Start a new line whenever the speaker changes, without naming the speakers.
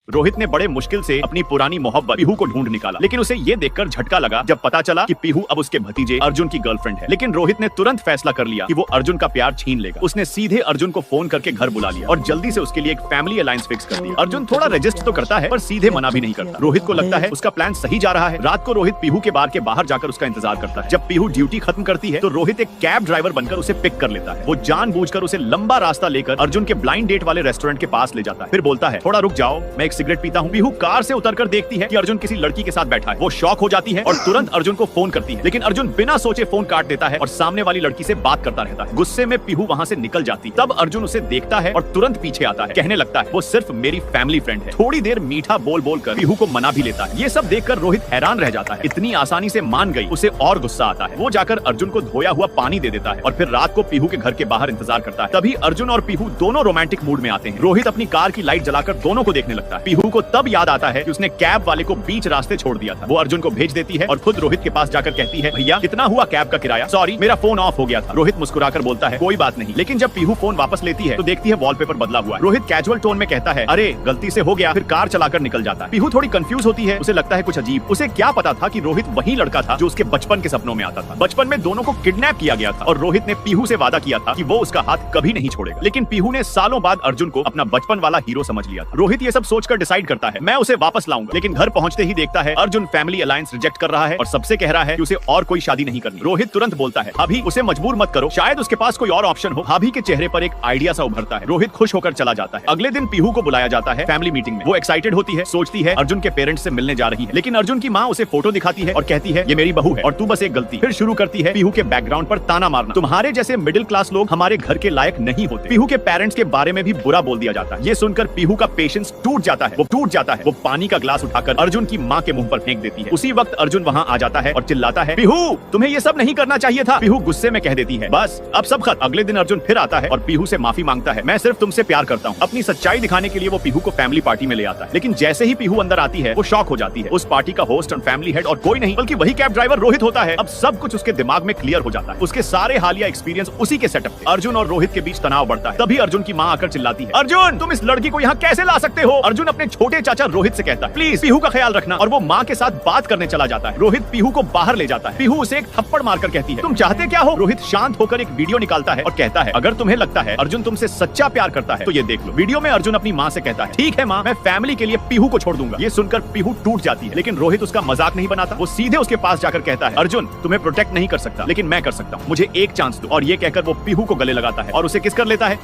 रोहित ने बड़े मुश्किल से अपनी पुरानी मोहब्बत पीहू को ढूंढ निकाला, लेकिन उसे ये देखकर झटका लगा जब पता चला कि पीहू अब उसके भतीजे अर्जुन की गर्लफ्रेंड है। लेकिन रोहित ने तुरंत फैसला कर लिया कि वो अर्जुन का प्यार छीन लेगा। उसने सीधे अर्जुन को फोन करके घर बुला लिया और जल्दी से उसके लिए एक फैमिली अलायंस फिक्स कर दिया। अर्जुन थोड़ा रजिस्ट तो करता है पर सीधे मना भी नहीं करता। रोहित को लगता है उसका प्लान सही जा रहा है। रात को रोहित पीहू के बार के बाहर जाकर उसका इंतजार करता है। जब पीहू ड्यूटी खत्म करती है तो रोहित एक कैब ड्राइवर बनकर उसे पिक कर लेता है। वो जानबूझकर उसे लंबा रास्ता लेकर अर्जुन के ब्लाइंड डेट वाले रेस्टोरेंट के पास ले जाता है। फिर बोलता है थोड़ा रुक जाओ, मैं एक सिगरेट पीता हूँ। पीहू कार से उतरकर देखती है कि अर्जुन किसी लड़की के साथ बैठा है। वो शॉक हो जाती है और तुरंत अर्जुन को फोन करती है, लेकिन अर्जुन बिना सोचे फोन काट देता है और सामने वाली लड़की से बात करता रहता है। गुस्से में पीहू वहाँ से निकल जाती है। तब अर्जुन उसे देखता है और तुरंत पीछे आता है। कहने लगता है वो सिर्फ मेरी फैमिली फ्रेंड है। थोड़ी देर मीठा बोल बोल कर पीहू को मना भी लेता है। ये सब देखकर रोहित हैरान रह जाता है, इतनी आसानी से मान गई। उसे और गुस्सा आता है। वो जाकर अर्जुन को धोया हुआ पानी दे देता है और फिर रात को पीहू के घर के बाहर इंतजार करता है। तभी अर्जुन और पीहू दोनों रोमांटिक मूड में आते हैं। रोहित अपनी कार की लाइट जलाकर दोनों को देखने लगता है। पीहू को तब याद आता है कि उसने कैब वाले को बीच रास्ते छोड़ दिया था। वो अर्जुन को भेज देती है और खुद रोहित के पास जाकर कहती है भैया कितना हुआ कैब का किराया? सॉरी मेरा फोन ऑफ हो गया था। रोहित मुस्कुराकर बोलता है कोई बात नहीं। लेकिन जब पीहू फोन वापस लेती है तो देखती है वॉलपेपर बदला हुआ है। रोहित कैजुअल टोन में कहता है अरे गलती से हो गया, फिर कार चलाकर निकल जाता है। पीहू थोड़ी कंफ्यूज होती है। उसे लगता है कुछ अजीब। उसे क्या पता था कि रोहित वही लड़का था जो उसके बचपन के सपनों में आता था। बचपन में दोनों को किडनैप किया गया था और रोहित ने पीहू से वादा किया था कि वो उसका हाथ कभी नहीं छोड़ेगा। लेकिन पीहू ने सालों बाद अर्जुन को अपना बचपन वाला हीरो समझ लिया था। रोहित ये सब सोचकर डिसाइड करता है मैं उसे वापस लाऊंगा। लेकिन घर पहुंचते ही देखता है अर्जुन फैमिली अलायंस रिजेक्ट कर रहा है और सबसे कह रहा है कि उसे और कोई शादी नहीं करनी। रोहित तुरंत बोलता है अभी उसे मजबूर मत करो, शायद उसके पास कोई और ऑप्शन हो। भाभी के चेहरे पर एक आइडिया सा उभरता है। रोहित खुश होकर चला जाता है। अगले दिन पीहू को बुलाया जाता है फैमिली मीटिंग में। वो एक्साइटेड होती है, सोचती है अर्जुन के पेरेंट्स से मिलने जा रही है। लेकिन अर्जुन की माँ उसे फोटो दिखाती है और कहती है ये मेरी बहू है और तू बस एक गलती। फिर शुरू करती है पीहू के बैकग्राउंड पर ताना मारना। तुम्हारे जैसे मिडिल क्लास लोग हमारे घर के लायक नहीं होते। पीहू के पेरेंट्स के बारे में भी बुरा बोल दिया जाता है। ये सुनकर पीहू का पेशेंस टूट जाता है। वो पानी का ग्लास उठाकर अर्जुन की माँ के मुंह पर फेंक देती है। उसी वक्त अर्जुन वहाँ आ जाता है और चिल्लाता है पीहू तुम्हें ये सब नहीं करना चाहिए था। पीहू गुस्से में कह देती है बस अब सब खत्म। अगले दिन अर्जुन फिर आता है और पीहू से माफी मांगता है। मैं सिर्फ तुमसे प्यार करता हूँ। अपनी सच्चाई दिखाने के लिए वो पीहू को फैमिली पार्टी में ले आता है। लेकिन जैसे ही पीहू अंदर आती है वो शॉक हो जाती है। उस पार्टी का होस्ट और फैमिली हेड और कोई नहीं बल्कि वही कैब ड्राइवर रोहित होता है। अब सब कुछ उसके दिमाग में क्लियर हो जाता है। उसके सारे हालिया एक्सपीरियंस उसी के सेटअप थे। अर्जुन और रोहित के बीच तनाव बढ़ता है। तभी अर्जुन की माँ आकर चिल्लाती है अर्जुन तुम इस लड़की को यहाँ कैसे ला सकते हो? अर्जुन अपने छोटे चाचा रोहित से कहता है प्लीज पीहू का ख्याल रखना और वो माँ के साथ बात करने चला जाता है। रोहित पीहू को बाहर ले जाता है। पीहू उसे एक थप्पड़ मारकर कहती है तुम चाहते क्या हो? रोहित शांत होकर एक वीडियो निकालता है और कहता है अगर तुम्हें लगता है अर्जुन तुमसे सच्चा प्यार करता है तो ये देख लो। वीडियो में अर्जुन अपनी माँ से कहता है ठीक है माँ मैं फैमिली के लिए पीहू को छोड़ दूंगा। ये सुनकर पीहू टूट जाती है। लेकिन रोहित उसका मजाक नहीं बनाता। वो सीधे उसके पास जाकर कहता है अर्जुन तुम्हें प्रोटेक्ट नहीं कर सकता लेकिन मैं कर सकता हूँ, मुझे एक चांस दो। और ये कहकर वो पीहू को गले लगाता है और उसे किस कर लेता है।